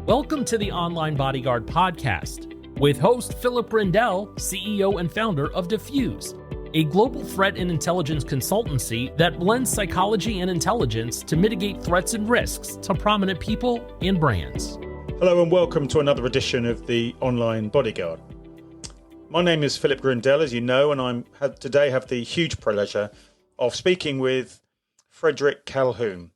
Welcome to the Online Bodyguard Podcast with host Philip Rendell, CEO and founder of Diffuse, a global threat and intelligence consultancy that blends psychology and intelligence to mitigate threats and risks to prominent people and brands. Hello and welcome to another edition of the Online Bodyguard. My name is Philip Rendell, as you know, and I today have the huge pleasure of speaking with Frederick Calhoun.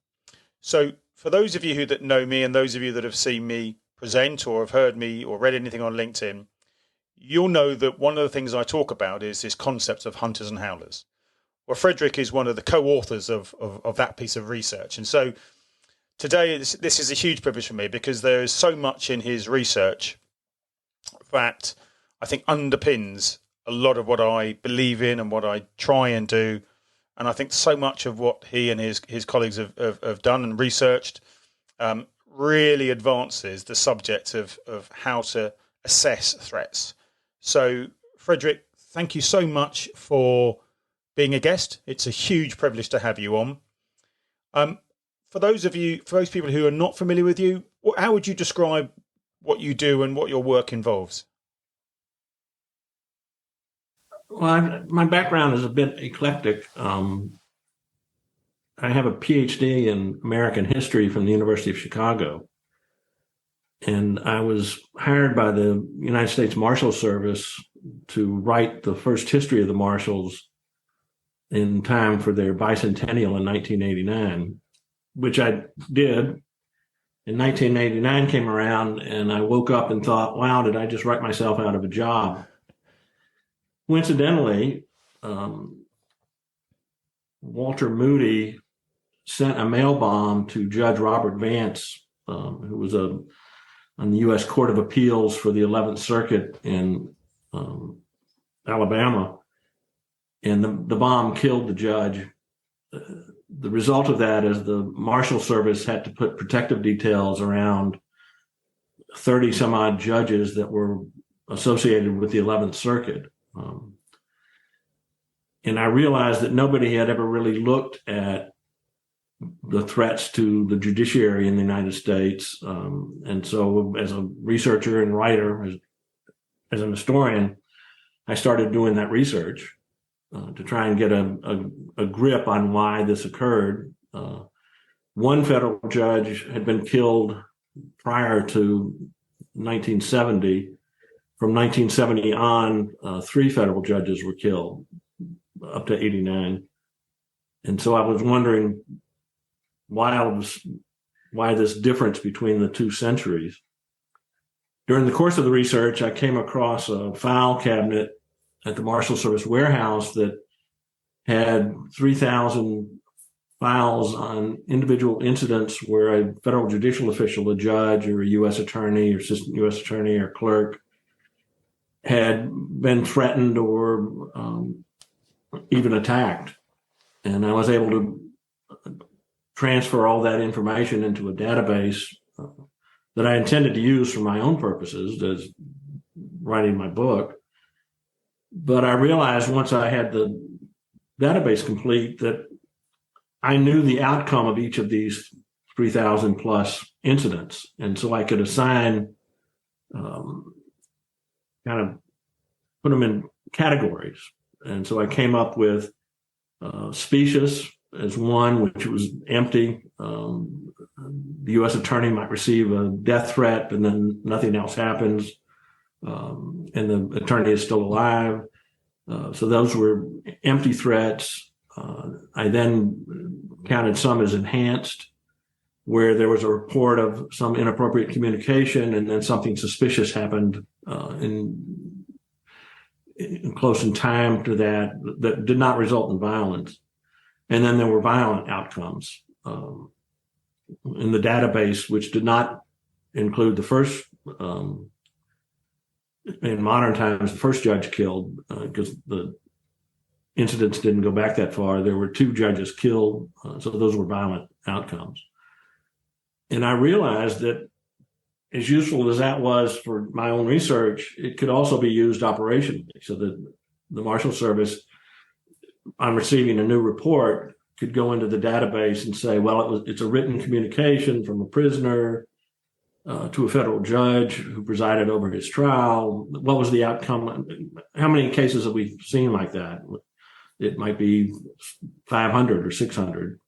So for those of you that know me and those of you that have seen me present or have heard me or read anything on LinkedIn, you'll know that one of the things I talk about is this concept of Hunters and Howlers. Well, Frederick is one of the co-authors of that piece of research. And so today, this is a huge privilege for me because there is so much in his research that I think underpins a lot of what I believe in and what I try and do. And I think so much of what he and his colleagues have done and researched really advances the subject of how to assess threats. So, Frederick, thank you so much for being a guest. It's a huge privilege to have you on. For those people who are not familiar with you, how would you describe what you do and what your work involves? Well, my background is a bit eclectic. I have a PhD in American history from the University of Chicago. And I was hired by the United States Marshals Service to write the first history of the Marshals in time for their bicentennial in 1989, which I did. In 1989 came around and I woke up and thought, wow, did I just write myself out of a job? Coincidentally, Walter Moody sent a mail bomb to Judge Robert Vance, who was on the U.S. Court of Appeals for the 11th Circuit in Alabama, and the bomb killed the judge. The result of that is the Marshal Service had to put protective details around 30 some odd judges that were associated with the 11th Circuit. And I realized that nobody had ever really looked at the threats to the judiciary in the United States. And so as a researcher and writer, as an historian, I started doing that research to try and get a grip on why this occurred. One federal judge had been killed prior to 1970. From 1970 on, 3 federal judges were killed up to 89. And so I was wondering why this difference between the 2 centuries. During the course of the research, I came across a file cabinet at the Marshal Service warehouse that had 3,000 files on individual incidents where a federal judicial official, a judge or a U.S. attorney or assistant U.S. attorney or clerk, had been threatened or even attacked. And I was able to transfer all that information into a database that I intended to use for my own purposes as writing my book. But I realized once I had the database complete that I knew the outcome of each of these 3,000 plus incidents. And so I could assign kind of put them in categories. And so I came up with specious as one, which was empty. The U.S. attorney might receive a death threat and then nothing else happens. And the attorney is still alive. So those were empty threats. I then counted some as enhanced, where there was a report of some inappropriate communication and then something suspicious happened in close in time to that did not result in violence. And then there were violent outcomes in the database, which did not include the first, in modern times, the first judge killed, because the incidents didn't go back that far. There were 2 judges killed, so those were violent outcomes. And I realized that as useful as that was for my own research, it could also be used operationally. So that the Marshal Service, on receiving a new report, could go into the database and say, well, it's a written communication from a prisoner. to a federal judge who presided over his trial. What was the outcome? How many cases have we seen like that? It might be 500 or 600.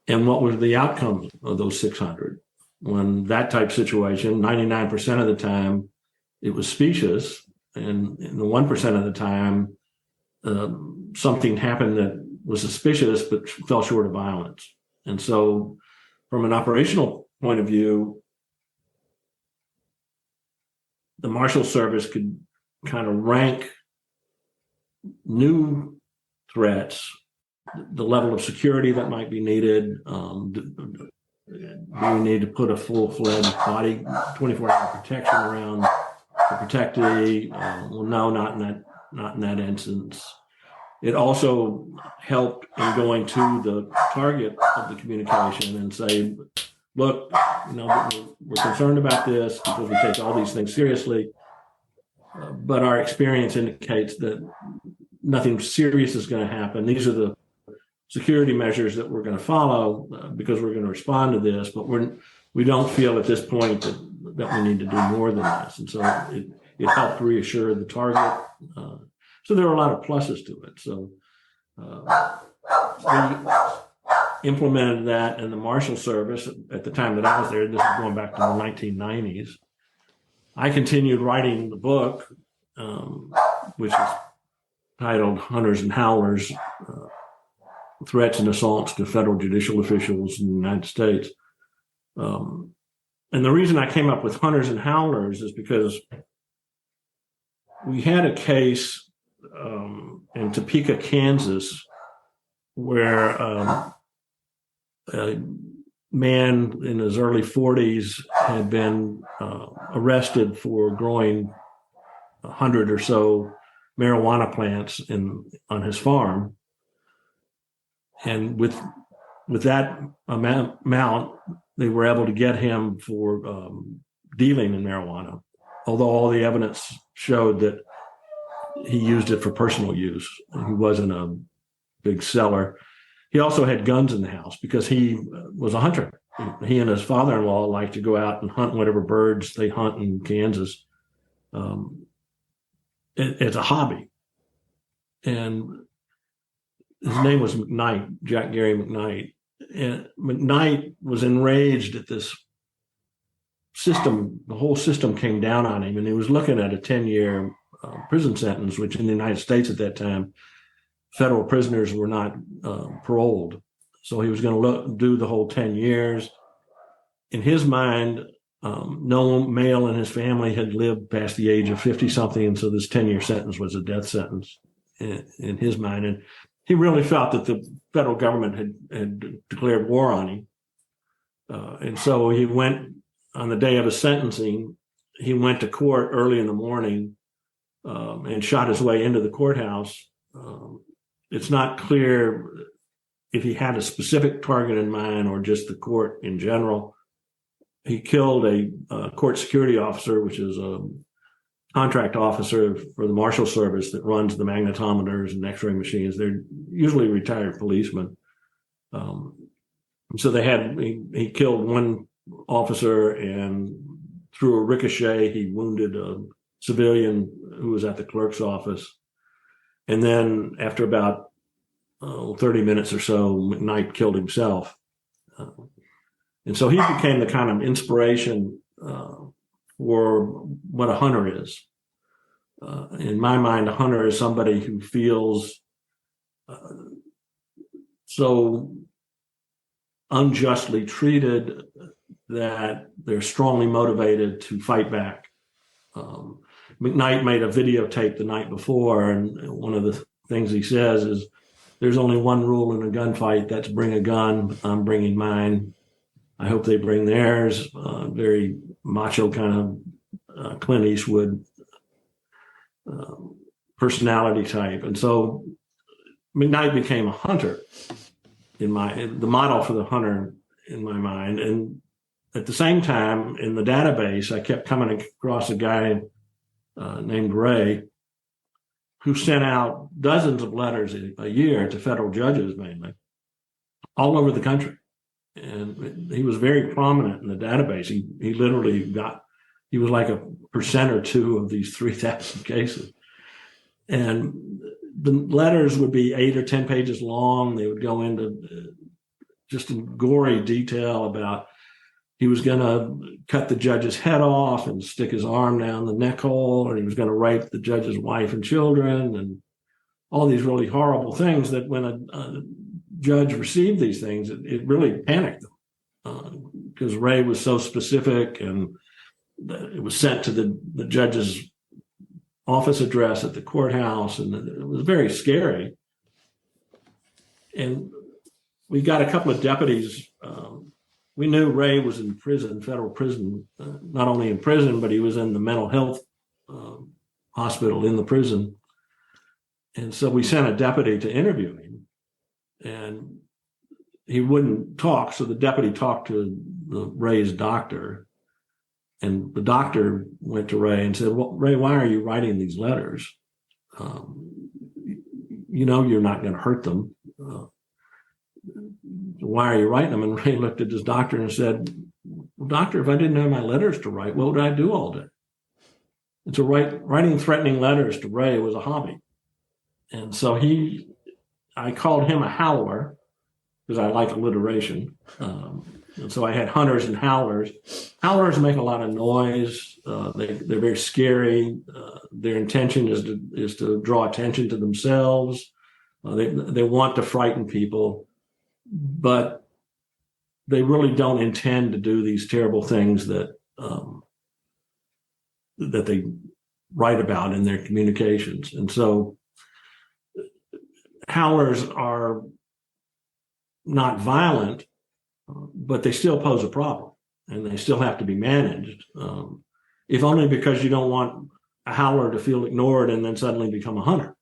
And what was the outcome of those 600? When that type situation, 99% of the time, it was specious. And in the 1% of the time, something happened that was suspicious but fell short of violence. And so from an operational point of view, the Marshals Service could kind of rank new threats, the level of security that might be needed. Do we need to put a full-fledged body, 24-hour protection around the protectee? Well, no, not in that instance. It also helped in going to the target of the communication and say, look, we're concerned about this because we take all these things seriously, but our experience indicates that nothing serious is going to happen. These are the security measures that we're going to follow because we're going to respond to this, but we don't feel at this point that we need to do more than this. And so it helped reassure the target. So there are a lot of pluses to it. So we implemented that in the Marshal Service at the time that I was there. This is going back to the 1990s. I continued writing the book, which is titled Hunters and Howlers, Threats and Assaults to Federal Judicial Officials in the United States. And the reason I came up with Hunters and Howlers is because we had a case in Topeka, Kansas, where a man in his early 40s had been arrested for growing 100 or so marijuana plants on his farm. And with that amount, they were able to get him for dealing in marijuana, although all the evidence showed that he used it for personal use. He wasn't a big seller. He also had guns in the house because he was a hunter. He and his father-in-law liked to go out and hunt whatever birds they hunt in Kansas. It's a hobby. And his name was McKnight, Jack Gary McKnight. And McKnight was enraged at this system. The whole system came down on him, and he was looking at a 10-year prison sentence, which in the United States at that time, federal prisoners were not paroled. So he was going to do the whole 10 years. In his mind, no male in his family had lived past the age of 50-something, and so this 10-year sentence was a death sentence in his mind. And he really felt that the federal government had declared war on him. And so he went, on the day of his sentencing, he went to court early in the morning and shot his way into the courthouse. It's not clear if he had a specific target in mind or just the court in general. He killed a court security officer, which is a contract officer for the Marshals Service that runs the magnetometers and x-ray machines. They're usually retired policemen. So he killed one officer, and through a ricochet, he wounded a civilian who was at the clerk's office. And then after about 30 minutes or so, McKnight killed himself. And so he became the kind of inspiration for what a hunter is. In my mind, a hunter is somebody who feels so unjustly treated that they're strongly motivated to fight back. McKnight made a videotape the night before, and one of the things he says is, there's only one rule in a gunfight, that's bring a gun. I'm bringing mine. I hope they bring theirs. Very macho kind of Clint Eastwood personality type. And so McKnight became a hunter the model for the hunter in my mind. And at the same time, in the database, I kept coming across a guy named Ray, who sent out dozens of letters a year to federal judges, mainly, all over the country. and he was very prominent in the database. He literally he was like 1% or 2% of these 3,000 cases. And the letters would be 8 or 10 pages long. They would go into just in gory detail about he was going to cut the judge's head off and stick his arm down the neck hole, and he was going to rape the judge's wife and children, and all these really horrible things that when a judge received these things, it really panicked them because Ray was so specific, and it was sent to the judge's office address at the courthouse, and it was very scary. And we got a couple of deputies. We knew Ray was in prison, federal prison, not only in prison, but he was in the mental health hospital in the prison. And so we sent a deputy to interview him, and he wouldn't talk. So the deputy talked to Ray's doctor, and the doctor went to Ray and said, "Well, Ray, why are you writing these letters? You're not going to hurt them. Why are you writing them?" And Ray looked at his doctor and said, "Well, doctor, if I didn't have my letters to write, what would I do all day?" And so writing threatening letters to Ray was a hobby. And so I called him a howler because I like alliteration. And so I had hunters and howlers. Howlers make a lot of noise. They're very scary. Their intention is to draw attention to themselves. They want to frighten people, but they really don't intend to do these terrible things that they write about in their communications. And so howlers are not violent, but they still pose a problem, and they still have to be managed, if only because you don't want a howler to feel ignored and then suddenly become a hunter.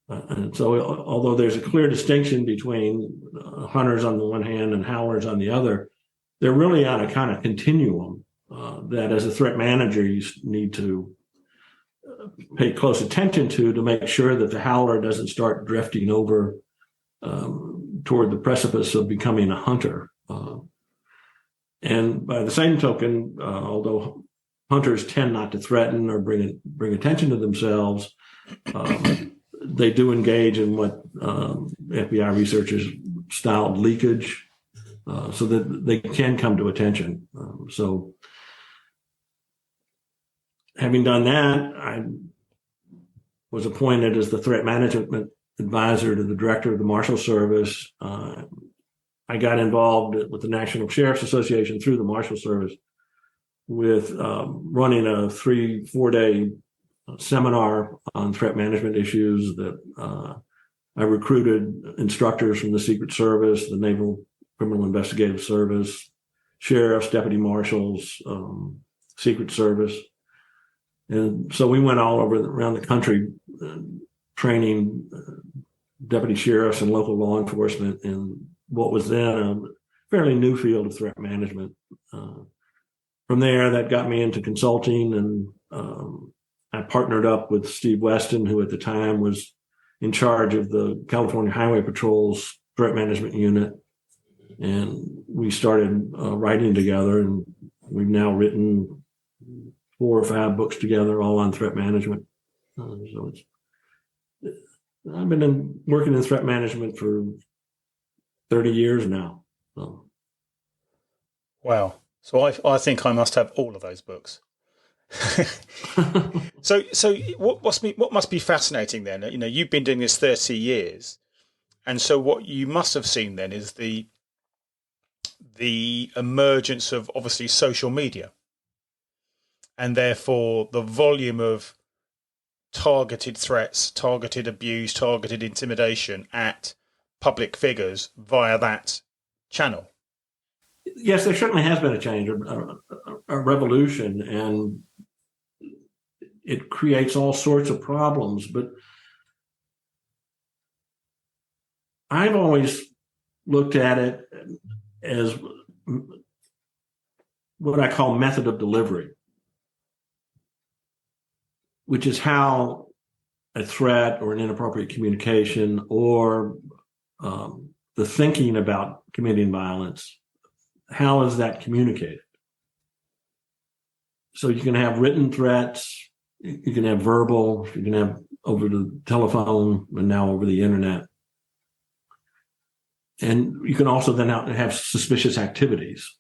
And so although there's a clear distinction between hunters on the one hand and howlers on the other, they're really on a kind of continuum that as a threat manager you need to pay close attention to make sure that the howler doesn't start drifting over toward the precipice of becoming a hunter. And by the same token, although hunters tend not to threaten or bring attention to themselves, they do engage in what FBI researchers styled leakage, so that they can come to attention. So having done that, I was appointed as the threat management advisor to the director of the Marshals Service. I got involved with the National Sheriff's Association through the Marshals Service with running a 3-4 day seminar on threat management issues that I recruited instructors from the Secret Service, the Naval Criminal Investigative Service, sheriffs, deputy marshals, Secret Service. And so we went all around the country training deputy sheriffs and local law enforcement in what was then a fairly new field of threat management. From there, that got me into consulting, and I partnered up with Steve Weston, who at the time was in charge of the California Highway Patrol's threat management unit. And we started writing together, and we've now written 4 or 5 books together, all on threat management. So I've been working in threat management for 30 years now. So. Wow. So I think I must have all of those books. So what must be fascinating then? You've been doing this 30 years, and so what you must have seen then is the emergence of obviously social media, and therefore the volume of targeted threats, targeted abuse, targeted intimidation at public figures via that channel. Yes, there certainly has been a change, a revolution, and it creates all sorts of problems. But I've always looked at it as what I call method of delivery, which is how a threat or an inappropriate communication or the thinking about committing violence how is that communicated? So you can have written threats, you can have verbal, you can have over the telephone, and now over the internet. And you can also then have suspicious activities.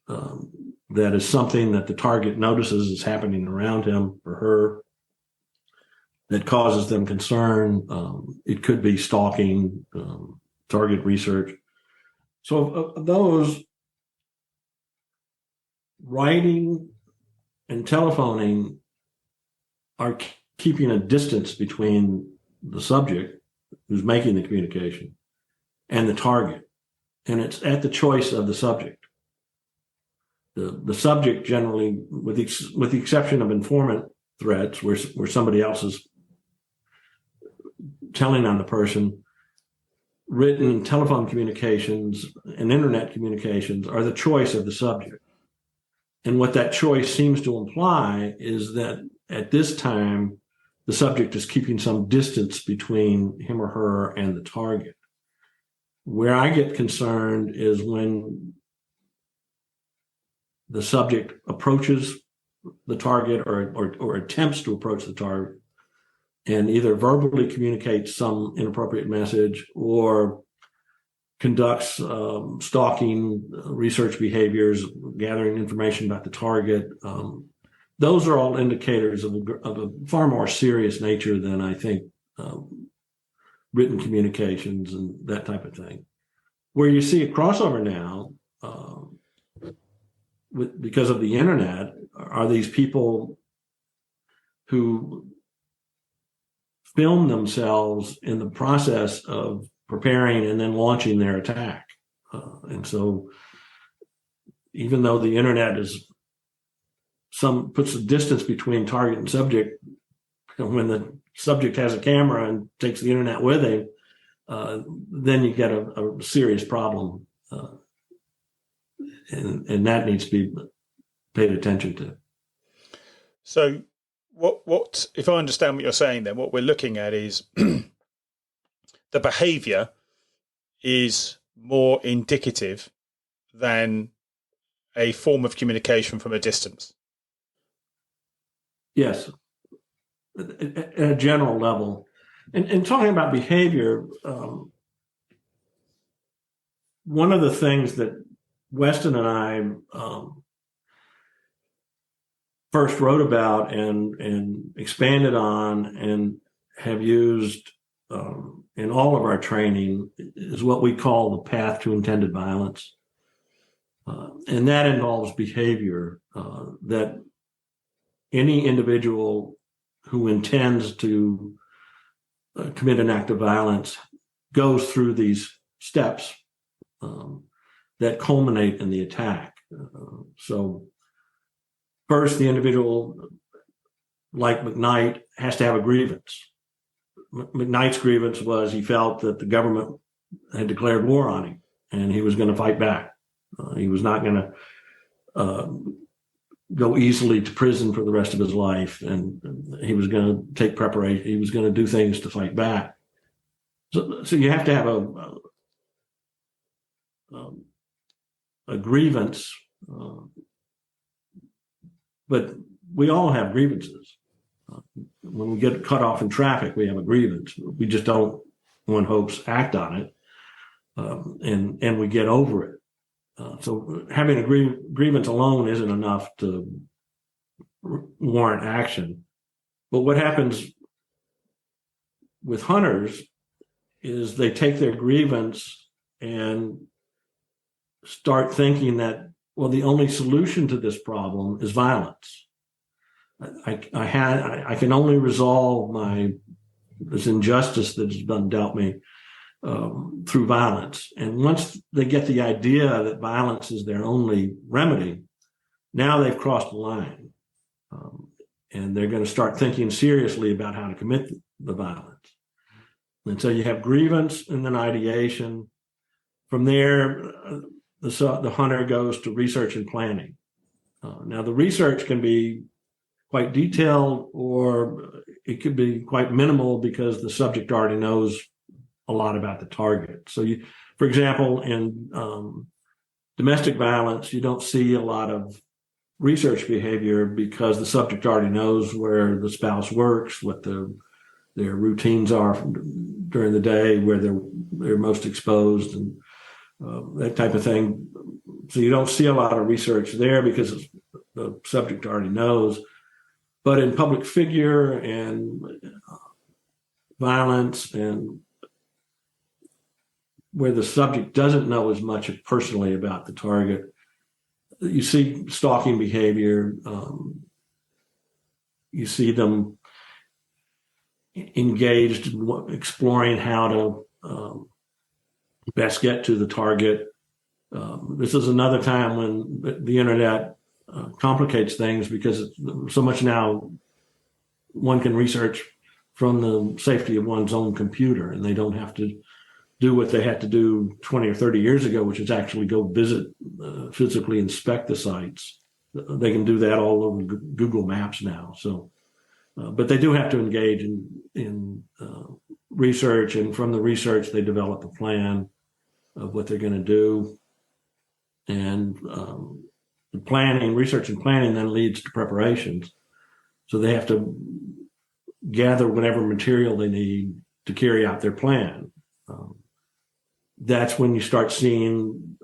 That is something that the target notices is happening around him or her that causes them concern. It could be stalking, target research. So of those, writing and telephoning are keeping a distance between the subject who's making the communication and the target. And it's at the choice of the subject. The subject generally, with the exception of informant threats, where somebody else is telling on the person, written telephone communications and internet communications are the choice of the subject. And what that choice seems to imply is that at this time, the subject is keeping some distance between him or her and the target. Where I get concerned is when the subject approaches the target or attempts to approach the target and either verbally communicates some inappropriate message or conducts stalking research behaviors, gathering information about the target. Those are all indicators of a far more serious nature than I think written communications and that type of thing. Where you see a crossover now, because of the internet, are these people who film themselves in the process of preparing and then launching their attack. And so even though the internet puts a distance between target and subject, when the subject has a camera and takes the internet with him, then you get a serious problem. And that needs to be paid attention to. So what if I understand what you're saying, then what we're looking at is the behavior is more indicative than a form of communication from a distance. Yes, at a general level. And talking about behavior, one of the things that Weston and I first wrote about and expanded on and have used in all of our training is what we call the path to intended violence. And that involves behavior that any individual who intends to commit an act of violence goes through these steps that culminate in the attack. So first, the individual, like McKnight, has to have a grievance. McKnight's grievance was he felt that the government had declared war on him and he was going to fight back. He was not going to go easily to prison for the rest of his life, and he was going to take preparation. He was going to do things to fight back. So you have to have a grievance, but we all have grievances. When we get cut off in traffic, we have a grievance. We just don't, one hopes, act on it, and we get over it. So having a grievance alone isn't enough to warrant action. But what happens with hunters is they take their grievance and start thinking that, well, the only solution to this problem is violence. I can only resolve this injustice that has been dealt me through violence. And once they get the idea that violence is their only remedy, now they've crossed the line. And they're going to start thinking seriously about how to commit the violence. And so you have grievance and then ideation. From there, the hunter goes to research and planning. Now, the research can be quite detailed, or it could be quite minimal because the subject already knows a lot about the target. So for example, in Domestic violence, you don't see a lot of research behavior because the subject already knows where the spouse works, what their routines are during the day, where they're most exposed, and that type of thing. So you don't see a lot of research there because the subject already knows. But in public figure and violence, and where the subject doesn't know as much personally about the target, you see stalking behavior. You see them engaged in exploring how to best get to the target. This is another time when the internet complicates things, because so much now one can research from the safety of one's own computer, and they don't have to do what they had to do 20 or 30 years ago, which is actually go visit, physically inspect the sites. They can do that all over Google Maps now. So, but they do have to engage in research, and from the research, they develop a plan of what they're going to do. And the planning, research and planning then leads to preparations. So they have to gather whatever material they need to carry out their plan. That's when you start seeing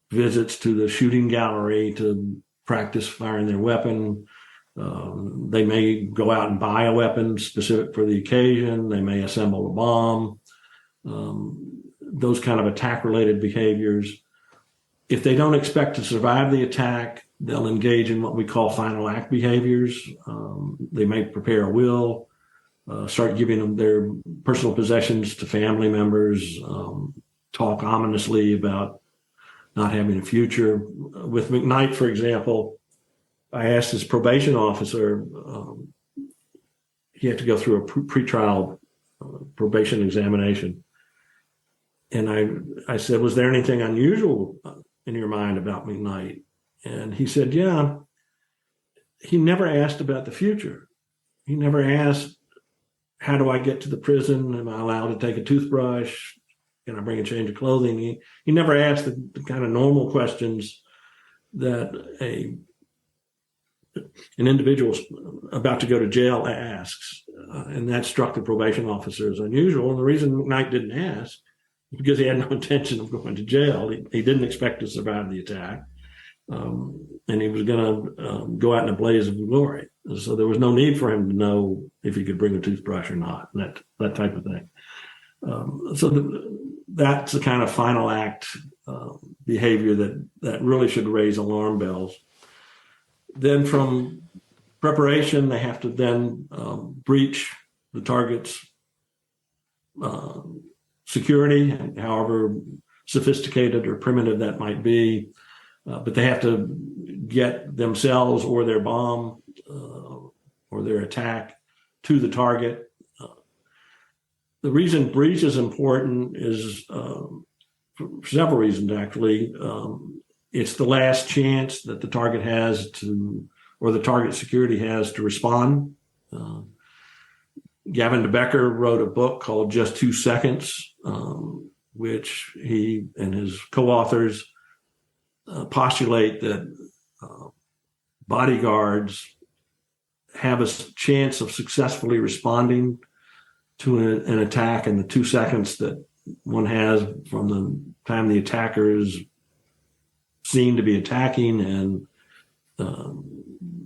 visits to the shooting gallery to practice firing their weapon. They may go out and buy a weapon specific for the occasion. They may assemble a bomb. Those kind of attack-related behaviors. If they don't expect to survive the attack, they'll engage in what we call final act behaviors. They may prepare a will, start giving them their personal possessions to family members, talk ominously about not having a future. With McKnight, for example, I asked his probation officer, he had to go through a pretrial probation examination. And I said, was there anything unusual in your mind about McKnight? And he said, yeah. He never asked about the future. He never asked, how do I get to the prison? Am I allowed to take a toothbrush? Can I bring a change of clothing? He never asked the kind of normal questions that an individual about to go to jail asks. And that struck the probation officer as unusual. And the reason McKnight didn't ask is because he had no intention of going to jail. He didn't expect to survive the attack. And he was going to go out in a blaze of glory. So there was no need for him to know if he could bring a toothbrush or not, that type of thing. That's the kind of final act behavior that really should raise alarm bells. Then from preparation, they have to then breach the target's security, however sophisticated or primitive that might be. But they have to get themselves or their bomb or their attack to the target. The reason breach is important is for several reasons, actually. It's the last chance that the target has to, or the target security has to respond. Gavin de Becker wrote a book called Just 2 Seconds, which he and his co-authors postulate that bodyguards have a chance of successfully responding to an attack in the 2 seconds that one has from the time the attacker is seen to be attacking and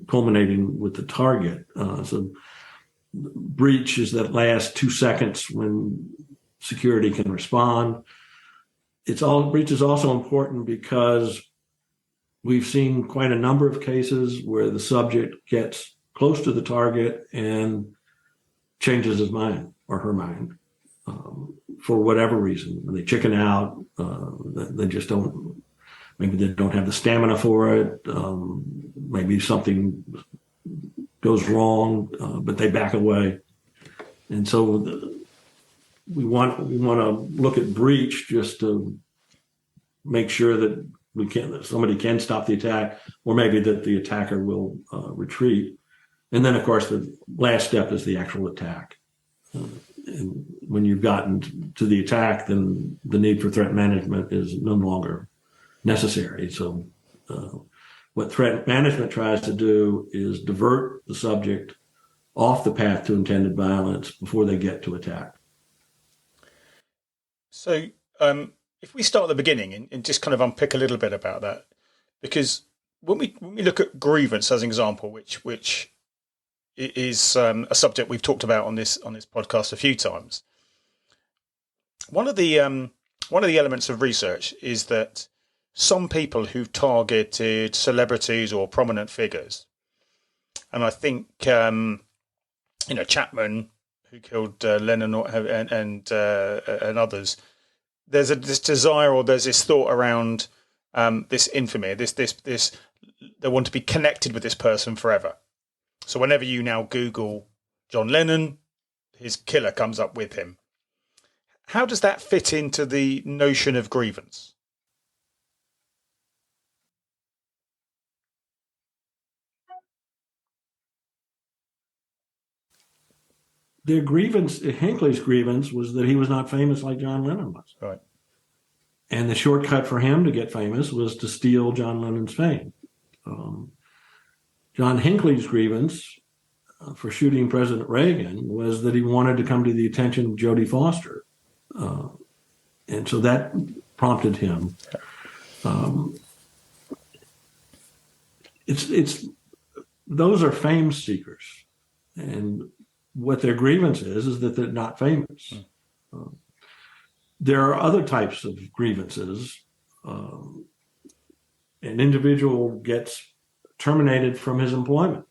culminating with the target. So breach is that last 2 seconds when security can respond. Breach is also important because we've seen quite a number of cases where the subject gets close to the target and changes his mind or her mind for whatever reason. They chicken out. They just don't. Maybe they don't have the stamina for it. Maybe something goes wrong, but they back away. And so we want to look at breach just to make sure that somebody can stop the attack, or maybe that the attacker will retreat. And then, of course, the last step is the actual attack. And when you've gotten to the attack, then the need for threat management is no longer necessary. So what threat management tries to do is divert the subject off the path to intended violence before they get to attack. So if we start at the beginning and just kind of unpick a little bit about that, because when we look at grievance as an example, which is a subject we've talked about on this podcast a few times, one of the elements of research is that some people who've targeted celebrities or prominent figures, and I think Chapman, who killed Lennon, and others, there's this desire or there's this thought around this infamy, this they want to be connected with this person forever. So whenever you now Google John Lennon, his killer comes up with him. How does that fit into the notion of grievance? Their grievance, Hinckley's grievance, was that he was not famous like John Lennon was. Right. And the shortcut for him to get famous was to steal John Lennon's fame. John Hinckley's grievance for shooting President Reagan was that he wanted to come to the attention of Jodie Foster. And so that prompted him. Those are fame seekers. And what their grievance is that they're not famous. There are other types of grievances. An individual gets terminated from his employment.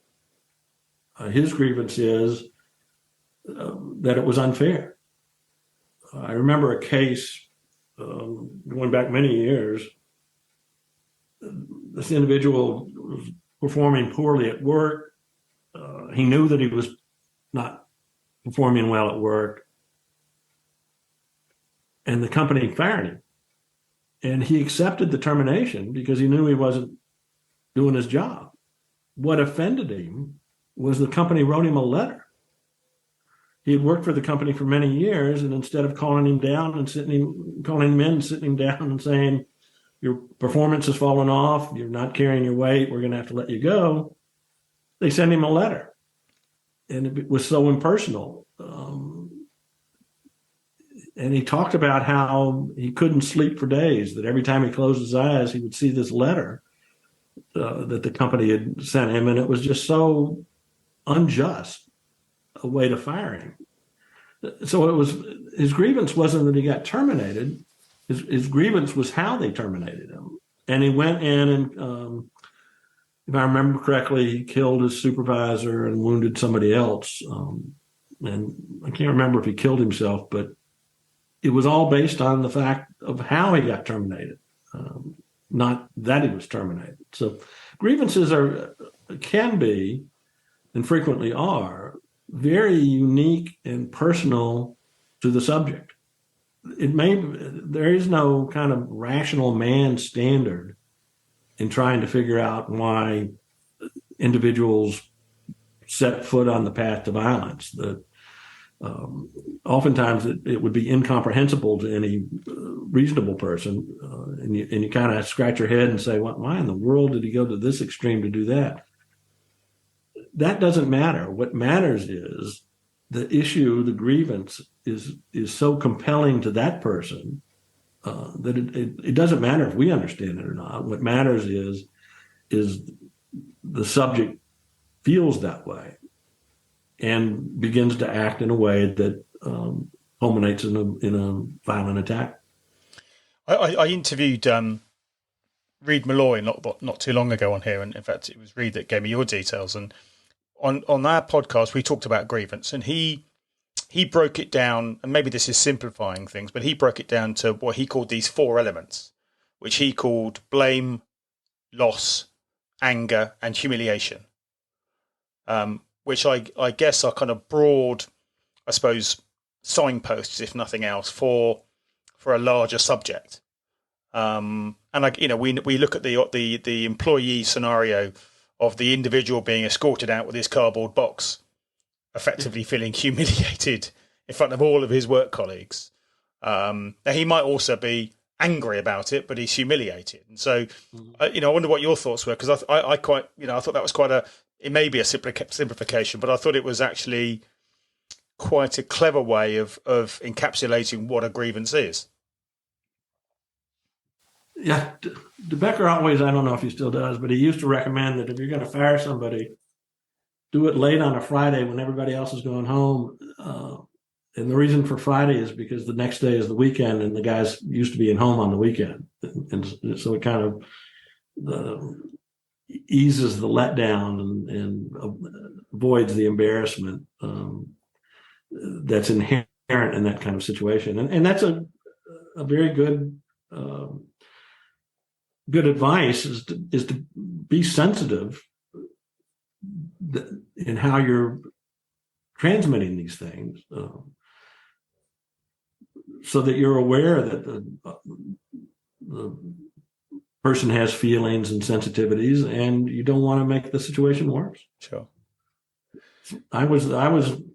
His grievance is that it was unfair. I remember a case going back many years. This individual was performing poorly at work. He knew that he was not performing well at work. And the company fired him. And he accepted the termination because he knew he wasn't doing his job. What offended him was the company wrote him a letter. He had worked for the company for many years, and instead of calling him down and calling him in and sitting him down and saying, your performance has fallen off, you're not carrying your weight, we're going to have to let you go, they sent him a letter. And it was so impersonal. And he talked about how he couldn't sleep for days, that every time he closed his eyes, he would see this letter that the company had sent him. And it was just so unjust a way to fire him. So his grievance wasn't that he got terminated. His grievance was how they terminated him. And he went in and, if I remember correctly, he killed his supervisor and wounded somebody else. And I can't remember if he killed himself, but it was all based on the fact of how he got terminated, not that he was terminated. So grievances can be, and frequently are, very unique and personal to the subject. There is no kind of rational man standard in trying to figure out why individuals set foot on the path to violence. That oftentimes it would be incomprehensible to any reasonable person, and you kind of scratch your head and say, why in the world did he go to this extreme to do that? That doesn't matter. What matters is the issue, the grievance is so compelling to that person that it doesn't matter if we understand it or not. What matters is the subject feels that way and begins to act in a way that culminates in a violent attack. I interviewed Reed Malloy not too long ago on here, and in fact it was Reed that gave me your details. And on our podcast we talked about grievance, and he broke it down, and maybe this is simplifying things, but he broke it down to what he called these 4 elements, which he called blame, loss, anger, and humiliation. Which I guess are kind of broad, I suppose, signposts, if nothing else, for a larger subject. And we look at the employee scenario of the individual being escorted out with his cardboard box, effectively feeling humiliated in front of all of his work colleagues. Now he might also be angry about it, but he's humiliated. And so, I wonder what your thoughts were, because I quite, I thought that was it may be a simplification, but I thought it was actually quite a clever way of encapsulating what a grievance is. Yeah, Becker always, I don't know if he still does, but he used to recommend that if you're going to fire somebody, do it late on a Friday when everybody else is going home. And the reason for Friday is because the next day is the weekend and the guys used to be at home on the weekend. And so it kind of eases the letdown and avoids the embarrassment that's inherent in that kind of situation. And that's a very good advice is to be sensitive in how you're transmitting these things. So that you're aware that the person has feelings and sensitivities, and you don't want to make the situation worse. Sure. I was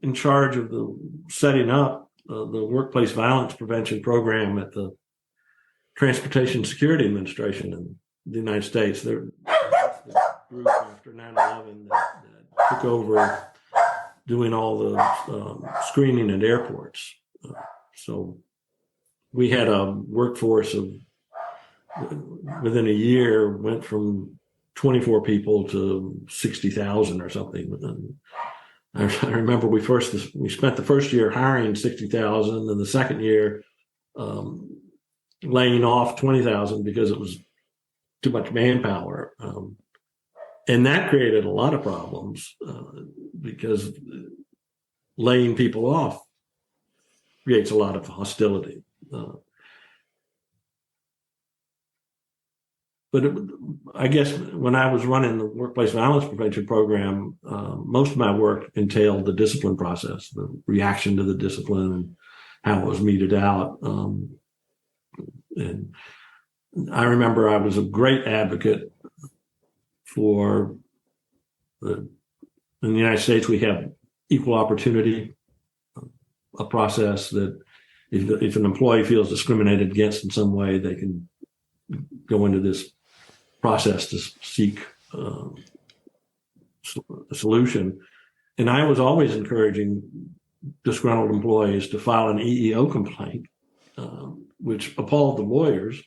in charge of the setting up the workplace violence prevention program at the Transportation Security Administration in the United States. There was a group after 9/11 that took over doing all the screening at airports. So we had a workforce of, within a year, went from 24 people to 60,000 or something. And I remember we spent the first year hiring 60,000, and the second year laying off 20,000 because it was too much manpower. And that created a lot of problems because laying people off creates a lot of hostility. I guess when I was running the workplace violence prevention program, most of my work entailed the discipline process, the reaction to the discipline and how it was meted out. And I remember I was a great advocate for in the United States, we have equal opportunity, a process that if an employee feels discriminated against in some way, they can go into this process to seek a solution. And I was always encouraging disgruntled employees to file an EEO complaint, which appalled the lawyers.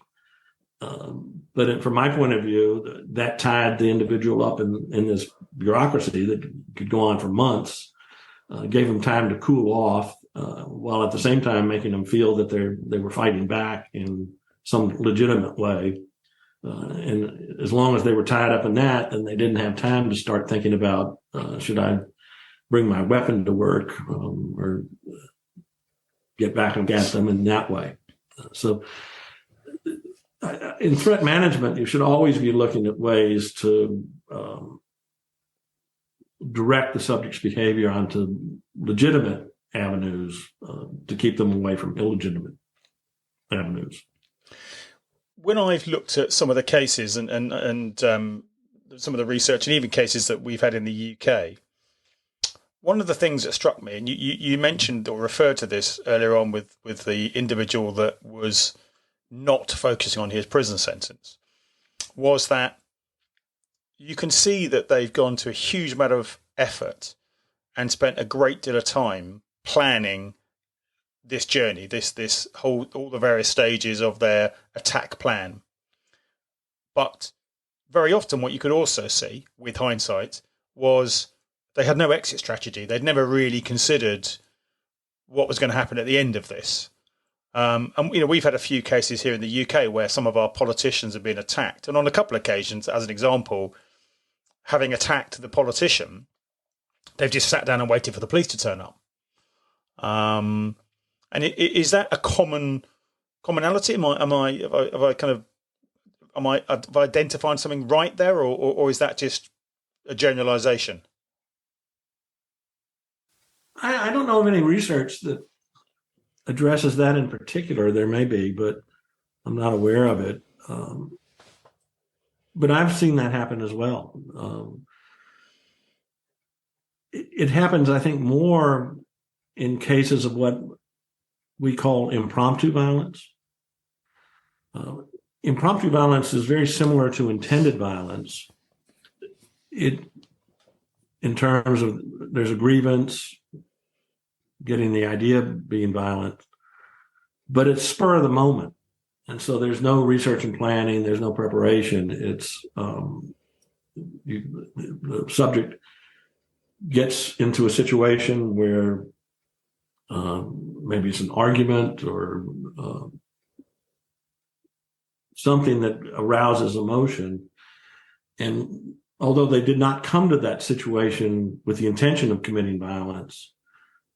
But from my point of view, that tied the individual up in this bureaucracy that could go on for months, gave them time to cool off, while at the same time making them feel that they were fighting back in some legitimate way. And as long as they were tied up in that, then they didn't have time to start thinking about, should I bring my weapon to work or get back against them in that way. So in threat management, you should always be looking at ways to direct the subject's behavior onto legitimate avenues to keep them away from illegitimate avenues. When I've looked at some of the cases and some of the research and even cases that we've had in the UK, one of the things that struck me, and you mentioned or referred to this earlier on with the individual that was not focusing on his prison sentence, was that you can see that they've gone to a huge amount of effort and spent a great deal of time planning this journey, this whole, all the various stages of their attack plan. But very often what you could also see with hindsight was they had no exit strategy. They'd never really considered what was going to happen at the end of this. And we've had a few cases here in the UK where some of our politicians have been attacked. And on a couple of occasions, as an example, having attacked the politician, they've just sat down and waited for the police to turn up. And is that a commonality? Am I identifying something right there, or is that just a generalization? I don't know of any research that addresses that in particular. There may be, but I'm not aware of it. But I've seen that happen as well. It happens, I think, more in cases of what we call impromptu violence. Impromptu violence is very similar to intended violence. In terms of there's a grievance, getting the idea of being violent, but it's spur of the moment. And so there's no research and planning, there's no preparation. It's the subject gets into a situation where maybe it's an argument or something that arouses emotion. And although they did not come to that situation with the intention of committing violence,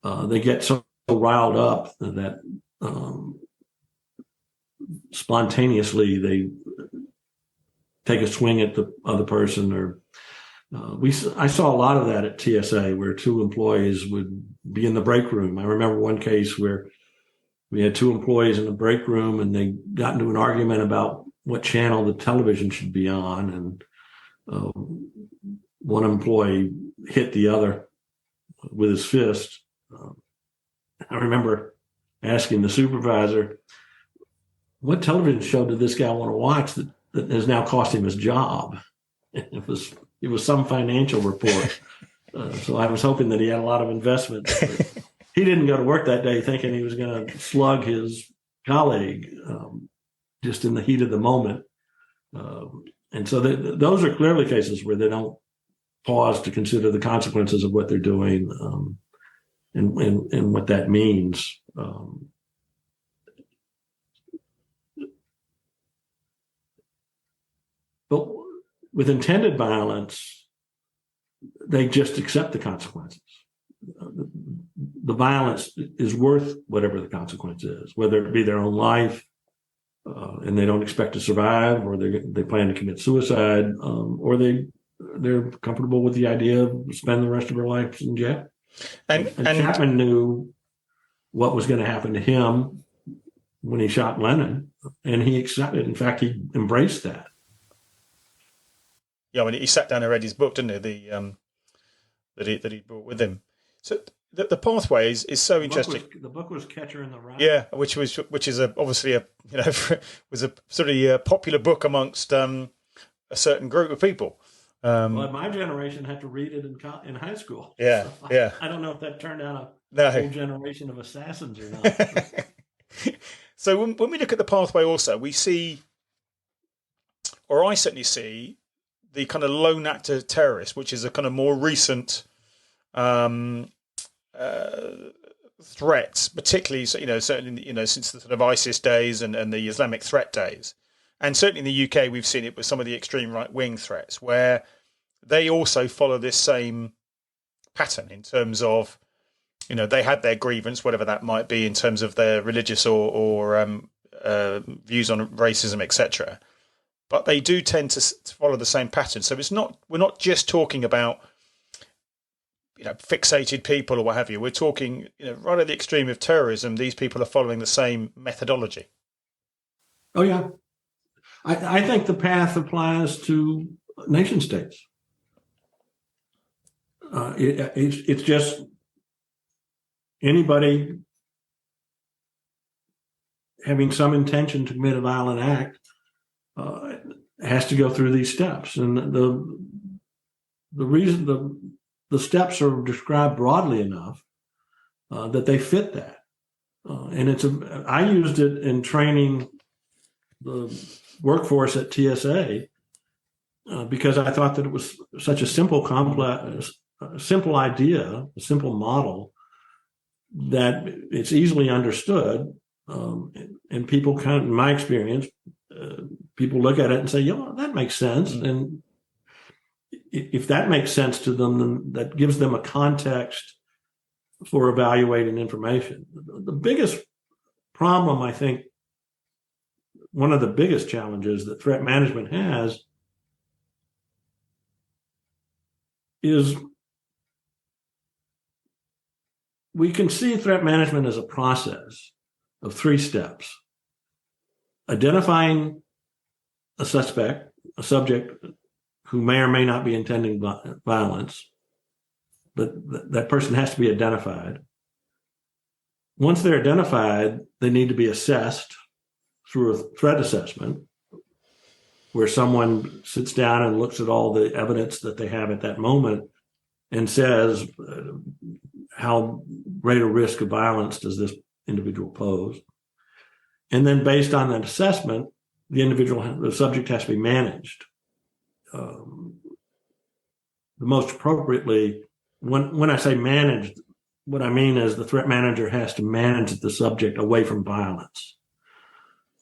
they get so riled up that spontaneously they take a swing at the other person. Or I saw a lot of that at TSA, where two employees would be in the break room. I remember one case where we had two employees in the break room and they got into an argument about what channel the television should be on. And one employee hit the other with his fist. I remember asking the supervisor, what television show did this guy want to watch that has now cost him his job? It was some financial report. So I was hoping that he had a lot of investment. He didn't go to work that day thinking he was going to slug his colleague just in the heat of the moment. And so those are clearly cases where they don't pause to consider the consequences of what they're doing and what that means. But with intended violence, they just accept the consequences. The violence is worth whatever the consequence is, whether it be their own life, and they don't expect to survive, or they plan to commit suicide, or they're comfortable with the idea of spending the rest of their life in jail. And Chapman knew what was going to happen to him when he shot Lennon, and he accepted. In fact, he embraced that. Yeah, I mean, he sat down and read his book, didn't he? That he brought with him. So the pathway is so interesting. The book was Catcher in the Rye. Yeah, which is obviously was a sort of popular book amongst a certain group of people. Well, my generation had to read it in high school. Yeah, so yeah. I don't know if that turned out a whole generation of assassins or not. So when we look at the pathway, also we see, or I certainly see, the kind of lone actor terrorist, which is a kind of more recent threats, particularly certainly since the sort of ISIS days and the Islamic threat days, and certainly in the UK we've seen it with some of the extreme right wing threats, where they also follow this same pattern in terms of they had their grievance, whatever that might be, in terms of their religious or views on racism, etc. But they do tend to follow the same pattern. So we're not just talking about fixated people or what have you. We're talking right at the extreme of terrorism. These people are following the same methodology. Oh yeah, I think the path applies to nation states. It's just anybody having some intention to commit a violent act has to go through these steps, and the reason the steps are described broadly enough that they fit that, and I used it in training the workforce at TSA because I thought that it was such a simple idea, a simple model that it's easily understood, and people in my experience. People look at it and say, that makes sense. And if that makes sense to them, then that gives them a context for evaluating information. The biggest problem, I think, one of the biggest challenges that threat management has is we can see threat management as a process of 3 steps. Identifying a subject who may or may not be intending violence, but that person has to be identified. Once they're identified, they need to be assessed through a threat assessment where someone sits down and looks at all the evidence that they have at that moment and says, how great a risk of violence does this individual pose? And then based on that assessment, the subject has to be managed. The most appropriately, when I say managed, what I mean is the threat manager has to manage the subject away from violence.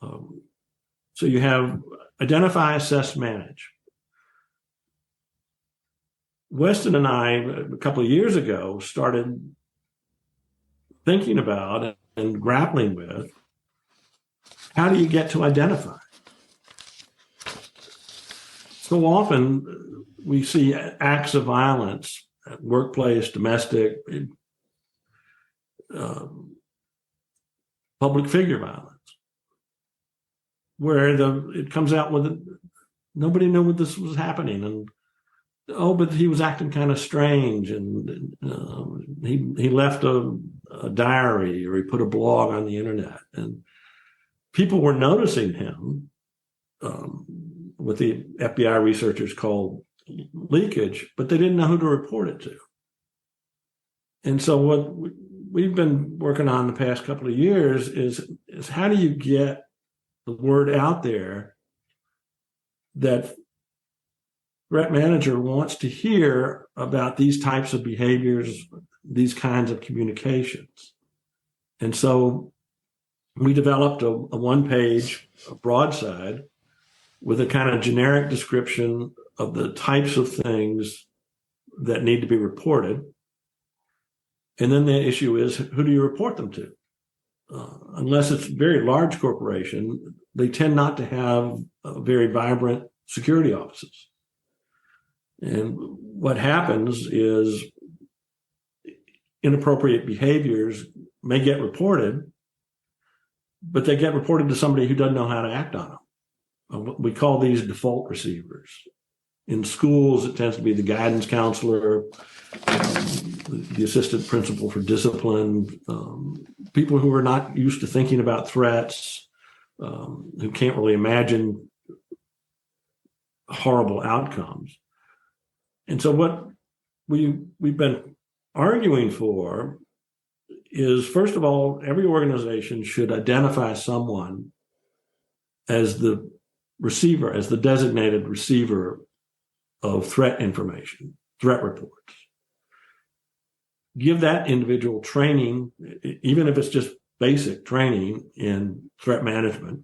So you have identify, assess, manage. Weston and I, a couple of years ago, started thinking about and grappling with, how do you get to identify? So often we see acts of violence at workplace, domestic, public figure violence, where it comes out with nobody knew what this was happening, and but he was acting kind of strange, and he left a diary, or he put a blog on the internet, and people were noticing him, what the FBI researchers called leakage, but they didn't know who to report it to. And so what we've been working on the past couple of years is how do you get the word out there that threat manager wants to hear about these types of behaviors, these kinds of communications. And so we developed a one-page broadside with a kind of generic description of the types of things that need to be reported. And then the issue is, who do you report them to? Unless it's a very large corporation, they tend not to have very vibrant security offices. And what happens is inappropriate behaviors may get reported, but they get reported to somebody who doesn't know how to act on them. We call these default receivers. In schools, it tends to be the guidance counselor, the assistant principal for discipline, people who are not used to thinking about threats, who can't really imagine horrible outcomes. And so what we've been arguing for is, first of all, every organization should identify someone as the receiver, as the designated receiver of threat information, threat reports. Give that individual training, even if it's just basic training in threat management,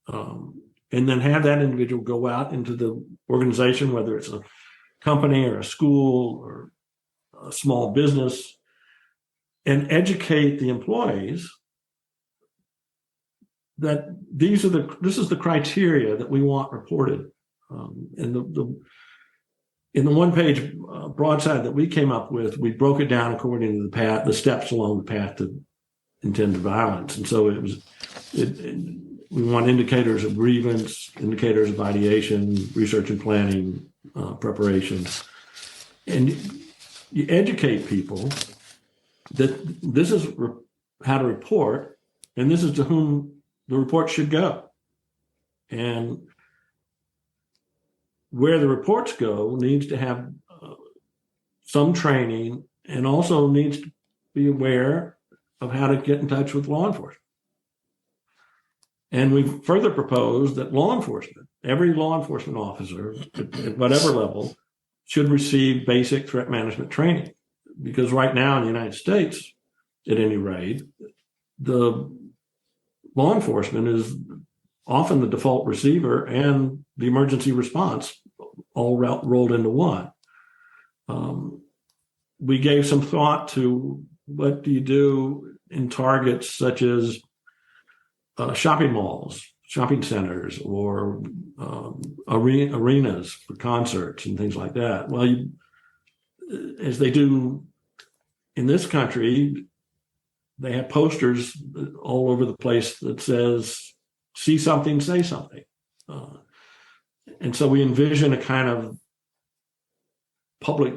and then have that individual go out into the organization, whether it's a company or a school or a small business, and educate the employees that this is the criteria that we want reported. And in the one-page broadside that we came up with, we broke it down according to the steps along the path to intended violence. And so we want indicators of grievance, indicators of ideation, research and planning, preparation. And you educate people that this is how to report, and this is to whom the report should go. And where the reports go needs to have some training, and also needs to be aware of how to get in touch with law enforcement. And we've further proposed that law enforcement, every law enforcement officer at whatever level, should receive basic threat management training. Because right now in the United States, at any rate, the law enforcement is often the default receiver and the emergency response all rolled into one. We gave some thought to what do you do in targets such as shopping malls, shopping centers, or arenas for concerts and things like that. Well, as they do in this country, they have posters all over the place that says, see something, say something. And so we envision a kind of public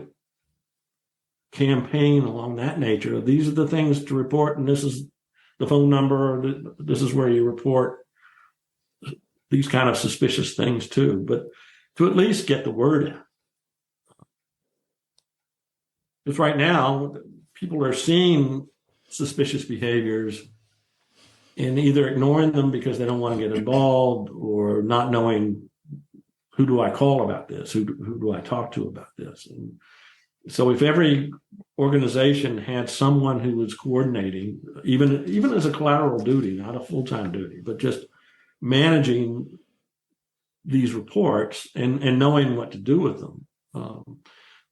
campaign along that nature. These are the things to report, and this is the phone number, this is where you report these kind of suspicious things too, but to at least get the word out. Because right now, people are seeing suspicious behaviors and either ignoring them because they don't want to get involved, or not knowing, who do I call about this? Who do I talk to about this? And so if every organization had someone who was coordinating, even as a collateral duty, not a full-time duty, but just managing these reports and knowing what to do with them,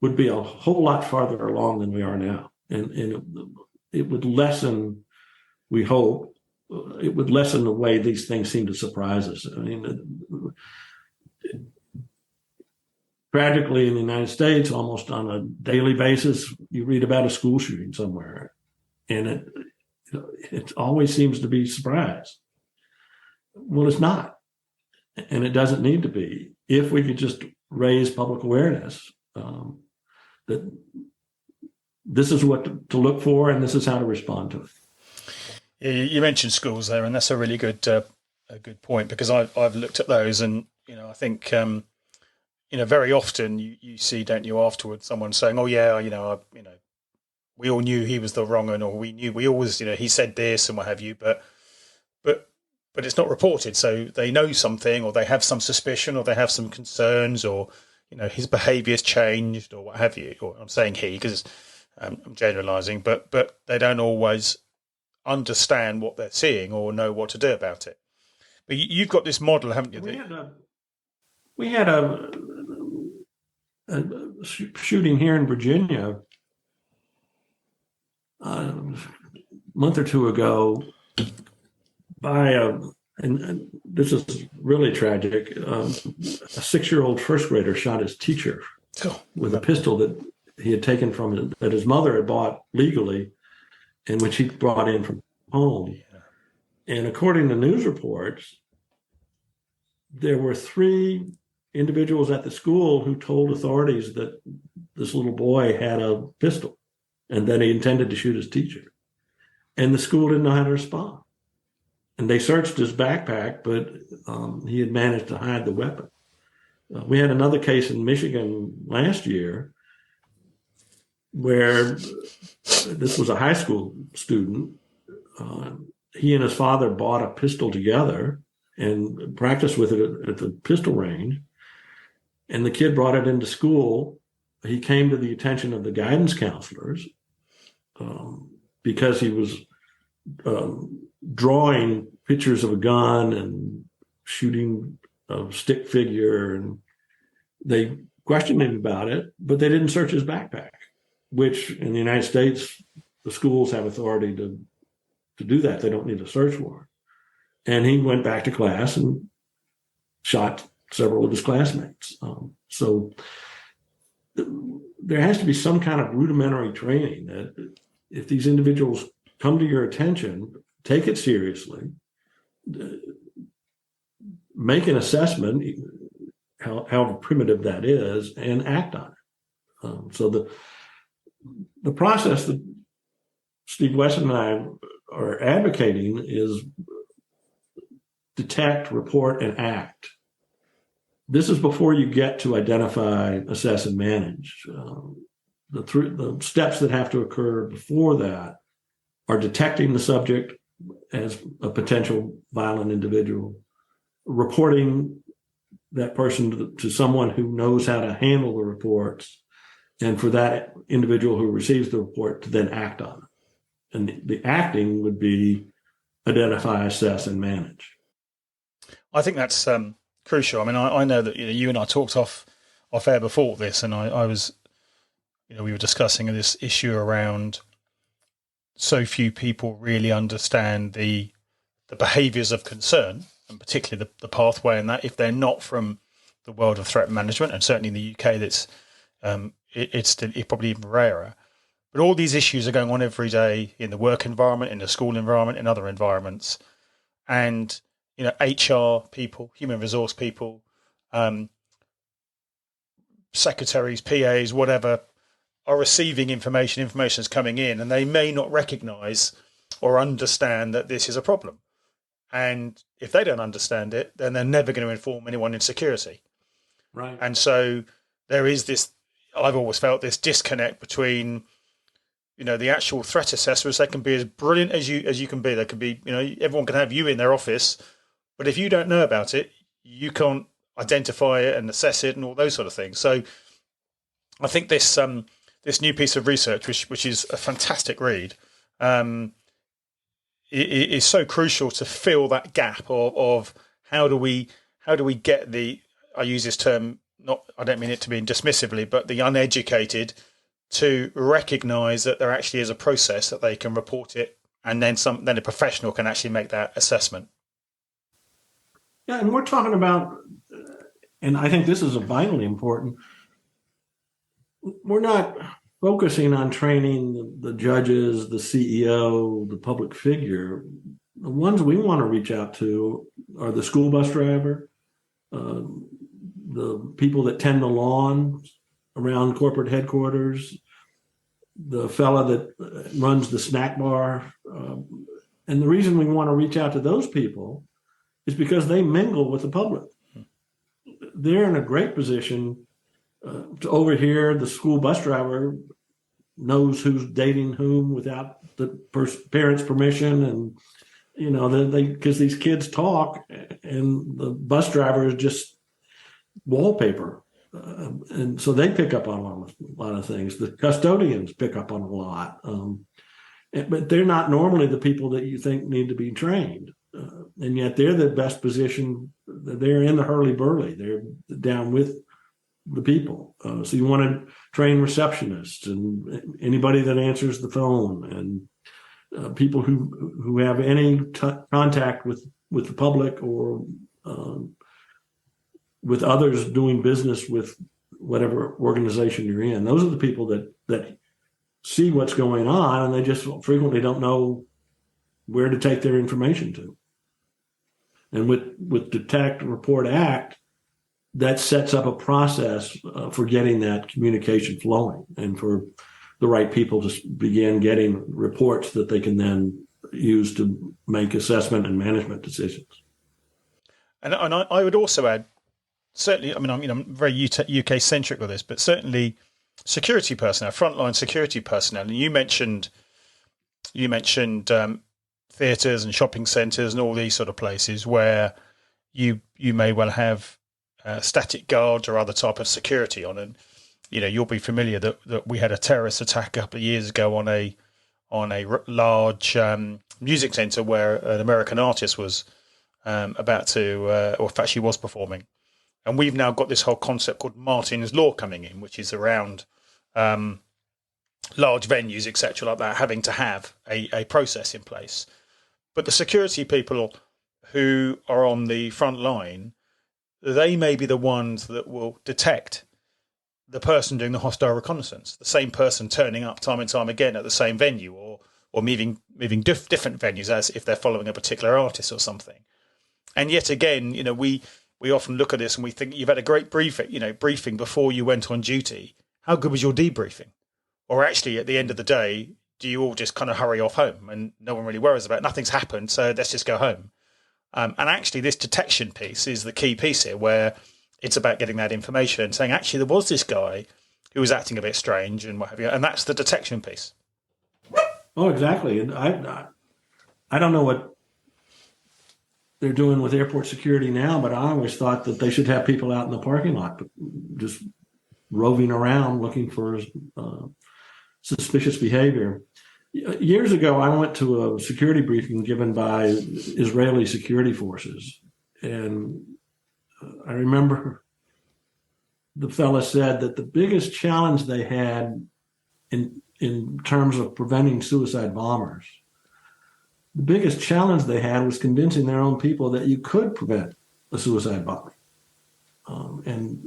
would be a whole lot farther along than we are now. And it would lessen, we hope, it would lessen the way these things seem to surprise us. I mean, tragically, in the United States, almost on a daily basis, you read about a school shooting somewhere, and it always seems to be a surprise. Well, it's not, and it doesn't need to be. If we could just raise public awareness that this is what to look for, and this is how to respond to it. Yeah, you mentioned schools there, and that's a really good point, because I've looked at those, and I think very often you see, don't you, afterwards, someone saying, "Oh yeah, we all knew he was the wrong one, or we always he said this and what have you," but it's not reported, so they know something, or they have some suspicion, or they have some concerns, or his behaviour's changed, or what have you. Or I'm saying he because I'm generalising, but they don't always understand what they're seeing or know what to do about it. But you've got this model, haven't you? We had a shooting here in Virginia a month or two ago by and this is really tragic. A 6-year-old first grader shot his teacher with a pistol that he had taken that his mother had bought legally, and which he brought in from home. Yeah. And according to news reports, there were 3 individuals at the school who told authorities that this little boy had a pistol and that he intended to shoot his teacher. And the school didn't know how to respond. And they searched his backpack, but he had managed to hide the weapon. We had another case in Michigan last year where this was a high school student. He and his father bought a pistol together and practiced with it at the pistol range. And the kid brought it into school. He came to the attention of the guidance counselors because he was drawing pictures of a gun and shooting a stick figure. And they questioned him about it, but they didn't search his backpack, which in the United States, the schools have authority to do that. They don't need a search warrant. And he went back to class and shot several of his classmates. So there has to be some kind of rudimentary training that if these individuals come to your attention, take it seriously, make an assessment, however primitive that is, and act on it. So the process that Steve Wesson and I are advocating is detect, report, and act. This is before you get to identify, assess, and manage. The steps that have to occur before that are detecting the subject as a potential violent individual, reporting that person to someone who knows how to handle the reports, and for that individual who receives the report to then act on it. And the acting would be identify, assess, and manage. I think that's crucial. I mean, I know that you and I talked off air before this, and I was, we were discussing this issue around so few people really understand the behaviours of concern, and particularly the pathway, and that if they're not from the world of threat management, and certainly in the UK, that's it's probably even rarer. But all these issues are going on every day in the work environment, in the school environment, in other environments, and HR people, human resource people, secretaries, PAs, whatever, are receiving information is coming in, and they may not recognise or understand that this is a problem. And if they don't understand it, then they're never going to inform anyone in security. Right. And so there is this, I've always felt this disconnect between, the actual threat assessors. They can be as brilliant as you can be. They can be, everyone can have you in their office, but if you don't know about it, you can't identify it and assess it and all those sort of things. So I think this new piece of research, which is a fantastic read, is so crucial to fill that gap of how do we get the, I use this term, I don't mean it to be dismissively, but the uneducated to recognise that there actually is a process that they can report it, and then a professional can actually make that assessment. Yeah, and we're talking about, and I think this is vitally important, we're not focusing on training the judges, the CEO, the public figure. The ones we want to reach out to are the school bus driver, the people that tend the lawn around corporate headquarters, the fella that runs the snack bar. And the reason we want to reach out to those people is because they mingle with the public. They're in a great position to overhear. The school bus driver knows who's dating whom without the parents' permission, and because these kids talk, and the bus driver is just wallpaper, and so they pick up on a lot of things. The custodians pick up on a lot, but they're not normally the people that you think need to be trained, and yet they're the best position. They're in the hurly-burly. They're down with the people. So you want to train receptionists and anybody that answers the phone, and people who have any contact with the public or with others doing business with whatever organization you're in. Those are the people that see what's going on, and they just frequently don't know where to take their information to. And with Detect, Report, Act, that sets up a process for getting that communication flowing, and for the right people to begin getting reports that they can then use to make assessment and management decisions. And I would also add, certainly, I'm very UK centric with this, but certainly security personnel, frontline security personnel. And you mentioned theatres and shopping centres and all these sort of places where you may well have static guards or other type of security on, and you'll be familiar that we had a terrorist attack a couple of years ago on a large music centre where an American artist was about to, or in fact she was performing, and we've now got this whole concept called Martin's Law coming in, which is around large venues, etc., like that, having to have a process in place. But the security people who are on the front line, they may be the ones that will detect the person doing the hostile reconnaissance, the same person turning up time and time again at the same venue, or moving different venues, as if they're following a particular artist or something. And yet again, we often look at this and we think you've had a great briefing before you went on duty. How good was your debriefing? Or actually, at the end of the day, do you all just kind of hurry off home and no one really worries about it? Nothing's happened, so let's just go home. And actually, this detection piece is the key piece here, where it's about getting that information and saying, actually, there was this guy who was acting a bit strange and what have you, and that's the detection piece. Oh, exactly. And I don't know what they're doing with airport security now, but I always thought that they should have people out in the parking lot just roving around looking for suspicious behavior. Years ago, I went to a security briefing given by Israeli security forces, and I remember the fella said that the biggest challenge they had in terms of preventing suicide bombers, the biggest challenge they had was convincing their own people that you could prevent a suicide bombing. And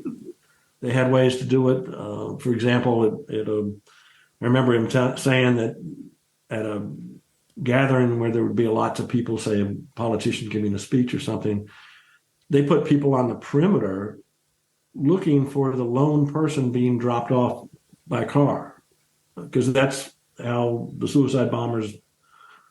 they had ways to do it. For example, I remember him saying that at a gathering where there would be lots of people, say a politician giving a speech or something, they put people on the perimeter looking for the lone person being dropped off by car, because that's how the suicide bombers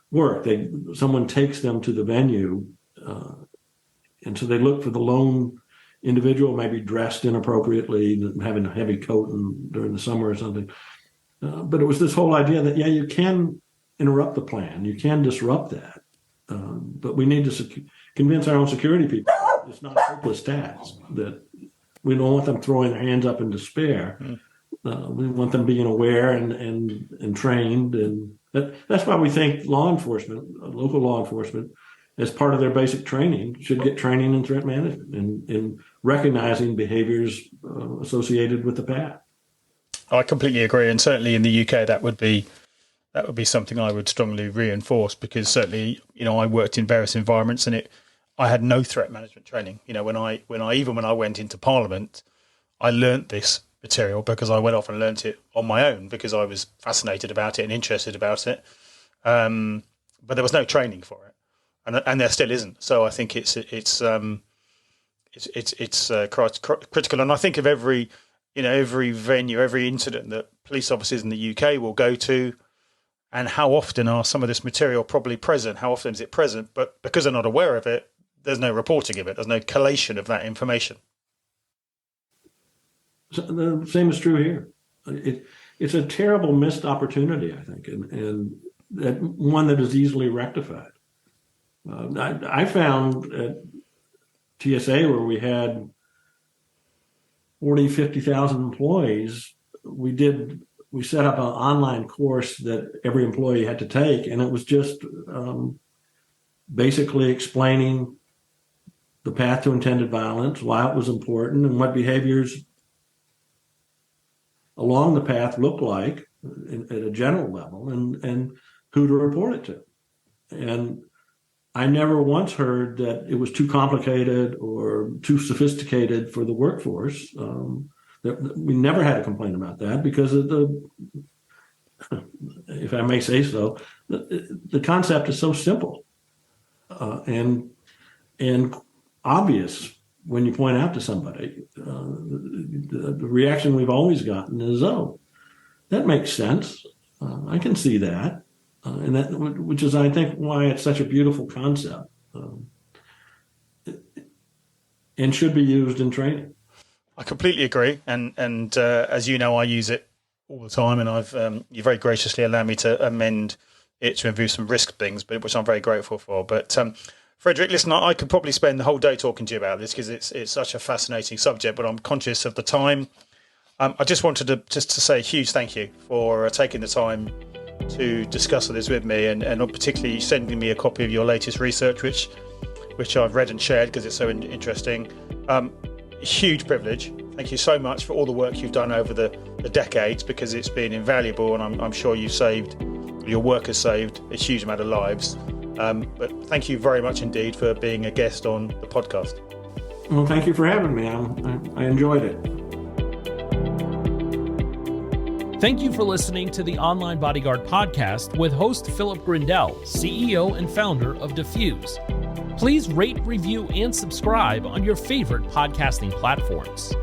work. Someone takes them to the venue And so they look for the lone individual, maybe dressed inappropriately, having a heavy coat during the summer or something. But it was this whole idea that, you can interrupt the plan. You can disrupt that. But we need to convince our own security people it's not a hopeless task, that we don't want them throwing their hands up in despair. We want them being aware and trained. And that's why we think law enforcement, local law enforcement, as part of their basic training, should get training in threat management and in recognizing behaviors associated with the path. I completely agree, and certainly in the UK, that would be something I would strongly reinforce, because certainly, I worked in various environments, and I had no threat management training. When I went into Parliament, I learnt this material because I went off and learnt it on my own because I was fascinated about it and interested about it. But there was no training for it, and there still isn't. So I think it's critical. And I think of every venue, every incident that police officers in the UK will go to, and how often are some of this material probably present? How often is it present? But because they're not aware of it, there's no reporting of it. There's no collation of that information. So the same is true here. It's a terrible missed opportunity, I think, and that one that is easily rectified. I found at TSA, where we had 40, 50,000 employees, we set up an online course that every employee had to take, and it was just basically explaining the path to intended violence, why it was important, and what behaviors along the path look like at a general level, and who to report it to. And I never once heard that it was too complicated or too sophisticated for the workforce. We never had a complaint about that because of if I may say so, the concept is so simple and obvious when you point out to somebody. The reaction we've always gotten is, "Oh, that makes sense. I can see that," and that, which is, I think, why it's such a beautiful concept and should be used in training. I completely agree, and as you know, I use it all the time, and I've you very graciously allowed me to amend it to remove some risk things, but which I'm very grateful for. But Frederick, listen, I could probably spend the whole day talking to you about this because it's such a fascinating subject, but I'm conscious of the time. I just wanted to say a huge thank you for taking the time to discuss this with me, and particularly sending me a copy of your latest research, which I've read and shared because it's so interesting. Huge privilege. Thank you so much for all the work you've done over the decades, because it's been invaluable, and I'm sure your work has saved a huge amount of lives. But thank you very much indeed for being a guest on the podcast. Well, thank you for having me. I enjoyed it. Thank you for listening to the Online Bodyguard podcast with host Philip Grindell, CEO and founder of Diffuse. Please rate, review, and subscribe on your favorite podcasting platforms.